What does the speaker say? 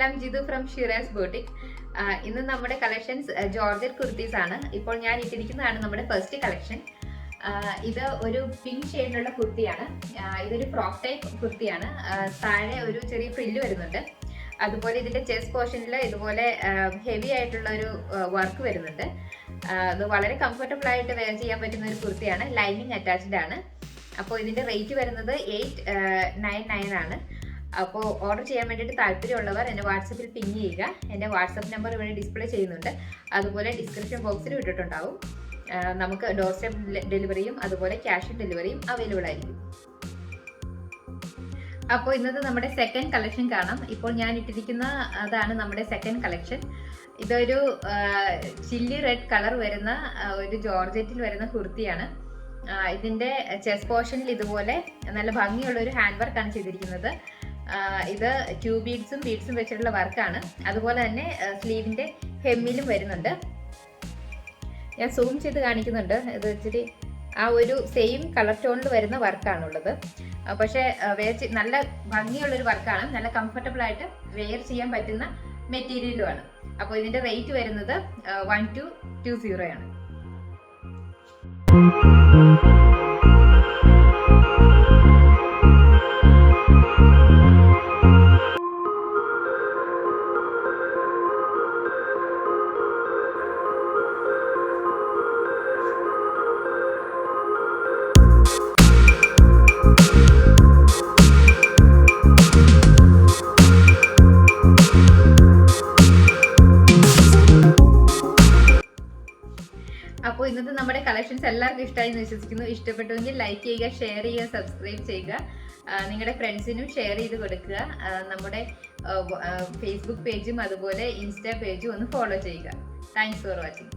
I'm Jidu from Shirel's boutique. ഇന്ന് നമ്മുടെ collections georgette kurtis ആണ്. ഇപ്പോൾ ഞാൻ ഇട്ടിരിക്കുന്നതാണ് നമ്മുടെ ഫസ്റ്റ് കളക്ഷൻ. ഇത് ഒരു പിങ്ക് ഷെയ്ഡിലുള്ള കുർത്തിയാണ്. ഇതൊരു ഫ്രോക്ക് ടൈപ്പ് കുർത്തിയാണ്. താഴെ ഒരു ചെറിയ ഫ്രില്ല് വരുന്നുണ്ട്. അതുപോലെ ഇതിന്റെ ചെസ്റ്റ് പോർഷനിൽ ഇതുപോലെ ഹെവി ആയിട്ടുള്ള ഒരു വർക്ക് വരുന്നുണ്ട്. അത് വളരെ കംഫർട്ടബിൾ ആയിട്ട് വെയർ ചെയ്യാൻ പറ്റുന്ന ഒരു കുർത്തിയാണ്. ലൈനിങ് അറ്റാച്ച്ഡ് ആണ്. അപ്പോൾ ഇതിന്റെ റേറ്റ് വരുന്നത് 899 ആണ്. അപ്പോൾ ഓർഡർ ചെയ്യാൻ വേണ്ടിയിട്ട് താല്പര്യമുള്ളവർ എന്നെ വാട്സപ്പിൽ പിങ് ചെയ്യുക. എൻ്റെ വാട്സപ്പ് നമ്പർ ഇവിടെ ഡിസ്പ്ലേ ചെയ്യുന്നുണ്ട്. അതുപോലെ ഡിസ്ക്രിപ്ഷൻ ബോക്സിൽ ഇട്ടിട്ടുണ്ടാവും. നമുക്ക് ഡോർ സ്റ്റെപ്പ് ഡെലിവറിയും അതുപോലെ ക്യാഷ് ഓൺ ഡെലിവറിയും അവൈലബിൾ ആയിരിക്കും. അപ്പോൾ ഇന്നത്തെ നമ്മുടെ സെക്കൻഡ് കളക്ഷൻ കാണാം. ഇപ്പോൾ ഞാൻ ഇട്ടിരിക്കുന്ന അതാണ് നമ്മുടെ സെക്കൻഡ് കളക്ഷൻ. ഇതൊരു ചില്ലി റെഡ് കളർ വരുന്ന ഒരു ജോർജറ്റിൽ വരുന്ന കുർത്തിയാണ്. ഇതിൻ്റെ ചെസ്റ്റ് പോർഷനിൽ ഇതുപോലെ നല്ല ഭംഗിയുള്ള ഒരു ഹാൻഡ് വർക്കാണ് ചെയ്തിരിക്കുന്നത്. ഇത് 2 ബീഡ്സും വെച്ചിട്ടുള്ള വർക്കാണ്. അതുപോലെ തന്നെ സ്ലീവിൻ്റെ ഹെമ്മിലും വരുന്നുണ്ട്. ഞാൻ സൂം ചെയ്ത് കാണിക്കുന്നുണ്ട്. ഇത് ഇച്ചിരി ആ ഒരു സെയിം കളർ ടോണിൽ വരുന്ന വർക്കാണുള്ളത്. പക്ഷേ നല്ല ഭംഗിയുള്ളൊരു വർക്കാണ്. നല്ല കംഫർട്ടബിൾ ആയിട്ട് വെയർ ചെയ്യാൻ പറ്റുന്ന മെറ്റീരിയലുമാണ്. അപ്പോൾ ഇതിൻ്റെ റേറ്റ് വരുന്നത് 1220 ആണ്. അപ്പോൾ ഇന്നത്തെ നമ്മുടെ കളക്ഷൻസ് എല്ലാവർക്കും ഇഷ്ടമായി എന്ന് വിശ്വസിക്കുന്നു. ഇഷ്ടപ്പെട്ടുവെങ്കിൽ ലൈക്ക് ചെയ്യുക, ഷെയർ ചെയ്യുക, സബ്സ്ക്രൈബ് ചെയ്യുക. നിങ്ങളുടെ ഫ്രണ്ട്സിനും ഷെയർ ചെയ്ത് കൊടുക്കുക. നമ്മുടെ ഫേസ്ബുക്ക് പേജും അതുപോലെ ഇൻസ്റ്റാ പേജും ഒന്ന് ഫോളോ ചെയ്യുക. Thanks for watching.